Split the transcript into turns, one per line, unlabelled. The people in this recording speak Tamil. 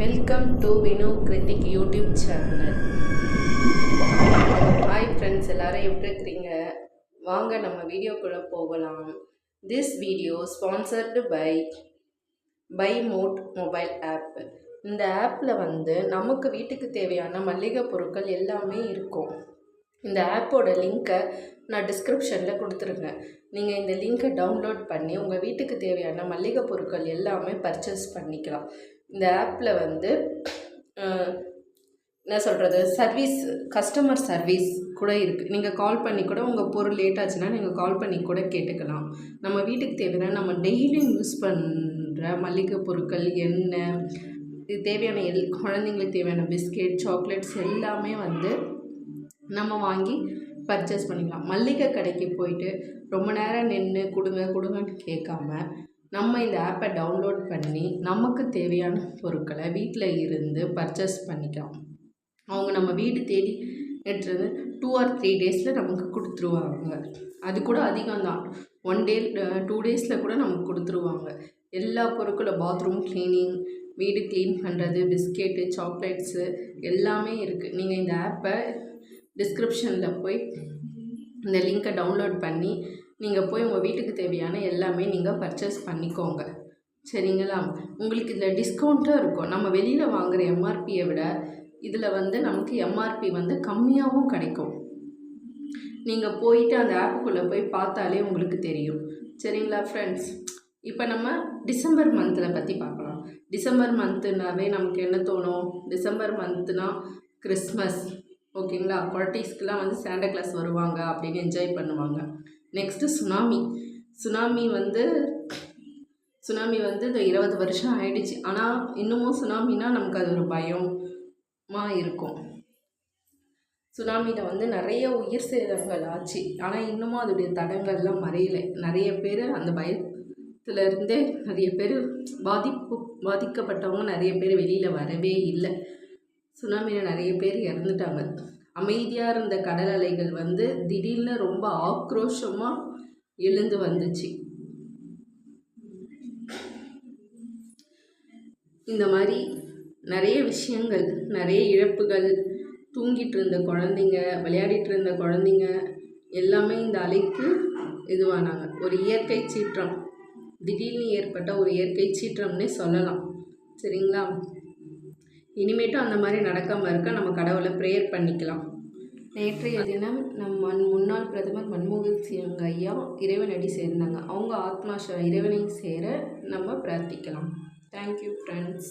Welcome to Vinu critic YouTube channel. Hi friends, எல்லாரும் எப்படி இருக்கிறீங்க? வாங்க நம்ம வீடியோக்குள்ளே போகலாம். This video sponsored by mod mobile app. இந்த ஆப்பில் நமக்கு வீட்டுக்கு தேவையான மளிகை பொருட்கள் எல்லாமே இருக்கும். இந்த ஆப்போட லிங்க்கை நான் டிஸ்கிரிப்ஷனில் கொடுத்துருங்க. நீங்கள் இந்த லிங்க்கை டவுன்லோட் பண்ணி உங்கள் வீட்டுக்கு தேவையான மளிகை பொருட்கள் எல்லாமே பர்ச்சேஸ் பண்ணிக்கலாம். இந்த ஆப்பில் என்ன சொல்கிறது, கஸ்டமர் சர்வீஸ் கூட இருக்குது. நீங்கள் கால் பண்ணி கூட உங்கள் பொருள் லேட் ஆச்சுன்னா நீங்கள் கால் பண்ணி கூட கேட்டுக்கலாம். நம்ம வீட்டுக்கு தேவையான நம்ம டெய்லியும் யூஸ் பண்ணுற மளிகை பொருட்கள், எண்ணெய், இது தேவையான குழந்தைங்களுக்கு தேவையான பிஸ்கெட், சாக்லேட்ஸ் எல்லாமே நம்ம வாங்கி பர்ச்சேஸ் பண்ணிக்கலாம். மளிகை கடைக்கு போயிட்டு ரொம்ப நேரம் நின்று கொடுங்கன்னு கேட்காம நம்ம இந்த ஆப்பை டவுன்லோட் பண்ணி நமக்கு தேவையான பொருட்களை வீட்டில் இருந்து பர்ச்சேஸ் பண்ணிக்கலாம். அவங்க நம்ம வீடு தேடி எடுத்துகிட்டு 2 or 3 டேஸில் நமக்கு கொடுத்துருவாங்க. அது கூட அதிகம்தான். 1 day 2 டேஸில் கூட நமக்கு கொடுத்துருவாங்க. எல்லா பொருட்களும், பாத்ரூம் க்ளீனிங், வீடு க்ளீன் பண்ணுறது, பிஸ்கெட்டு, சாக்லேட்ஸு எல்லாமே இருக்குது. நீங்கள் இந்த ஆப்பை டிஸ்கிரிப்ஷனில் போய் இந்த லிங்க்கை டவுன்லோட் பண்ணி நீங்கள் போய் உங்கள் வீட்டுக்கு தேவையான எல்லாமே நீங்கள் பர்ச்சேஸ் பண்ணிக்கோங்க. சரிங்களா? உங்களுக்கு இதில் டிஸ்கவுண்ட்டும் இருக்கும். நம்ம வெளியில் வாங்குகிற எம்ஆர்பியை விட இதில் நமக்கு எம்ஆர்பி கம்மியாகவும் கிடைக்கும். நீங்கள் போயிட்டு அந்த ஆப்புக்குள்ளே போய் பார்த்தாலே உங்களுக்கு தெரியும். சரிங்களா ஃப்ரெண்ட்ஸ்? இப்போ நம்ம டிசம்பர் மந்தில் பற்றி பார்க்கலாம். டிசம்பர் மந்த்துனாவே நமக்கு என்ன தோணும்? டிசம்பர் மந்த்துனா கிறிஸ்மஸ், ஓகேங்களா? குழந்தைஸ்க்கெலாம் சாண்டா கிளாஸ் வருவாங்க அப்படின்னு என்ஜாய் பண்ணுவாங்க. நெக்ஸ்ட்டு சுனாமி இந்த 20 வருஷம் ஆயிடுச்சு. ஆனால் இன்னமும் சுனாமினா நமக்கு அது ஒரு பயமாக இருக்கும். சுனாமியில் நிறைய உயிர் சேதங்கள் ஆச்சு. ஆனால் இன்னமும் அதோடைய தடங்கள்லாம் மறையலை. நிறைய பேர் அந்த பயத்துலேருந்தே நிறைய பேர் பாதிக்கப்பட்டவங்க நிறைய பேர் வெளியில் வரவே இல்லை. சுனாமியில் நிறைய பேர் இறந்துட்டாங்க. அமைதியாக இருந்த கடல் அலைகள் திடீர்னு ரொம்ப ஆக்ரோஷமாக எழுந்து வந்துச்சு. இந்த மாதிரி நிறைய விஷயங்கள், நிறைய இழப்புகள், தூங்கிட்டு இருந்த குழந்தைங்க, விளையாடிட்டு இருந்த குழந்தைங்க எல்லாமே இந்த அலைக்கு இதுவானாங்க. ஒரு இயற்கை சீற்றம், திடீர்னு ஏற்பட்ட ஒரு இயற்கை சீற்றம்னே சொல்லலாம். சரிங்களா? இனிமேட்டும் அந்த மாதிரி நடக்காமல் இருக்க நம்ம கடவுளை ப்ரேயர் பண்ணிக்கலாம். நேற்றைய தினம் முன்னாள் பிரதமர் மன்மோகன் சிங் ஐயா இறைவனடி சேர்ந்தாங்க. அவங்க ஆத்மா இறைவனை சேர நம்ம பிரார்த்திக்கலாம். Thank you friends.